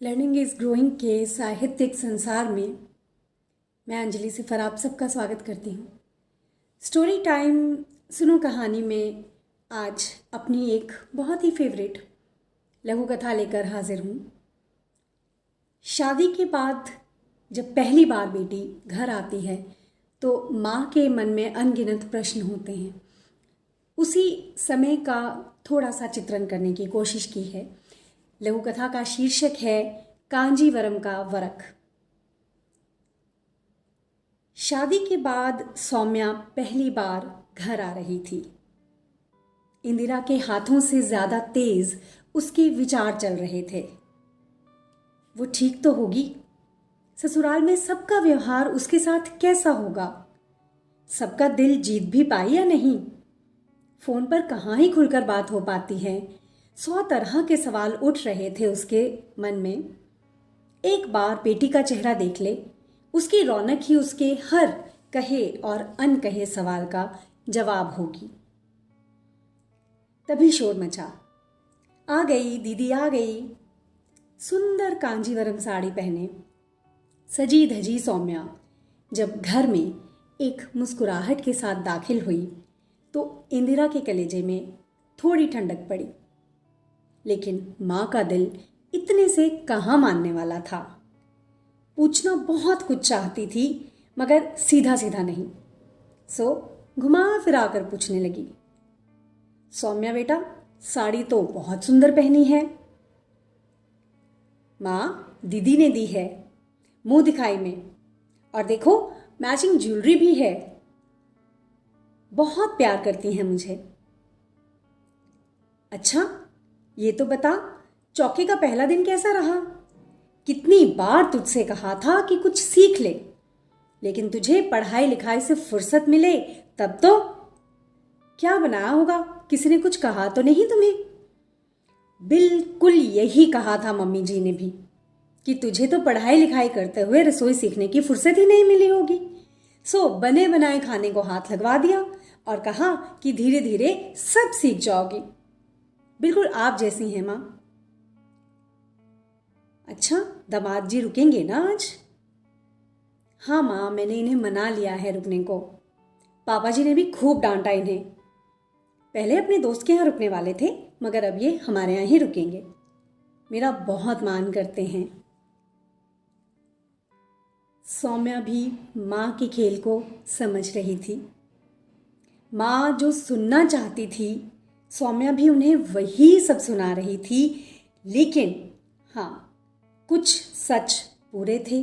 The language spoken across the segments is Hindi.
लर्निंग इज़ ग्रोइंग के साहित्यिक संसार में मैं अंजलि सिफर आप सबका स्वागत करती हूँ। स्टोरी टाइम सुनो कहानी में आज अपनी एक बहुत ही फेवरेट लघु कथा लेकर हाजिर हूँ। शादी के बाद जब पहली बार बेटी घर आती है तो माँ के मन में अनगिनत प्रश्न होते हैं। उसी समय का थोड़ा सा चित्रण करने की कोशिश की है। लघु कथा का शीर्षक है कांजीवरम का वरक। शादी के बाद सौम्या पहली बार घर आ रही थी। इंदिरा के हाथों से ज्यादा तेज उसके विचार चल रहे थे। वो ठीक तो होगी? ससुराल में सबका व्यवहार उसके साथ कैसा होगा? सबका दिल जीत भी पाई या नहीं? फोन पर कहाँ ही खुलकर बात हो पाती है। 100 तरह के सवाल उठ रहे थे उसके मन में। एक बार बेटी का चेहरा देख ले, उसकी रौनक ही उसके हर कहे और अनकहे सवाल का जवाब होगी। तभी शोर मचा। आ गई दीदी, आ गई। सुंदर कांजीवरम साड़ी पहने सजी धजी सौम्या जब घर में एक मुस्कुराहट के साथ दाखिल हुई तो इंदिरा के कलेजे में थोड़ी ठंडक पड़ी। लेकिन माँ का दिल इतने से कहाँ मानने वाला था। पूछना बहुत कुछ चाहती थी मगर सीधा सीधा नहीं। सो घुमा फिरा कर पूछने लगी, सौम्या बेटा, साड़ी तो बहुत सुंदर पहनी है। माँ, दीदी ने दी है, मुंह दिखाई में। और देखो, मैचिंग ज्वेलरी भी है। बहुत प्यार करती हैं मुझे। अच्छा, ये तो बता, चौके का पहला दिन कैसा रहा? कितनी बार तुझसे कहा था कि कुछ सीख ले, लेकिन तुझे पढ़ाई लिखाई से फुर्सत मिले तब तो। क्या बनाया होगा? किसी ने कुछ कहा तो नहीं तुम्हें? बिल्कुल यही कहा था मम्मी जी ने भी कि तुझे तो पढ़ाई लिखाई करते हुए रसोई सीखने की फुर्सत ही नहीं मिली होगी। सो बने बनाए खाने को हाथ लगवा दिया और कहा कि धीरे धीरे सब सीख जाओगी। बिल्कुल आप जैसी हैं माँ। अच्छा, दामाद जी रुकेंगे ना आज? हाँ माँ, मैंने इन्हें मना लिया है रुकने को। पापा जी ने भी खूब डांटा इन्हें। पहले अपने दोस्त के यहाँ रुकने वाले थे मगर अब ये हमारे यहाँ ही रुकेंगे। मेरा बहुत मान करते हैं। सौम्या भी माँ के खेल को समझ रही थी। माँ जो सुनना चाहती थी सौम्या भी उन्हें वही सब सुना रही थी। लेकिन हाँ, कुछ सच पूरे थे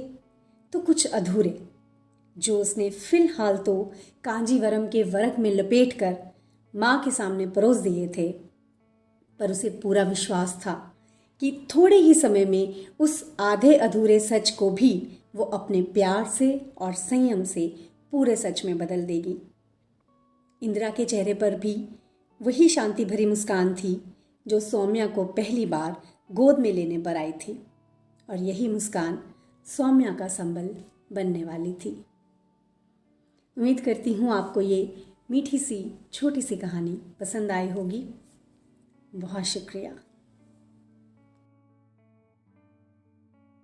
तो कुछ अधूरे, जो उसने फिलहाल तो कांजीवरम के वरक में लपेटकर माँ के सामने परोस दिए थे। पर उसे पूरा विश्वास था कि थोड़े ही समय में उस आधे अधूरे सच को भी वो अपने प्यार से और संयम से पूरे सच में बदल देगी। इंदिरा के चेहरे पर भी वही शांति भरी मुस्कान थी जो सौम्या को पहली बार गोद में लेने पर आई थी, और यही मुस्कान सौम्या का संबल बनने वाली थी। उम्मीद करती हूँ आपको ये मीठी सी छोटी सी कहानी पसंद आई होगी। बहुत शुक्रिया।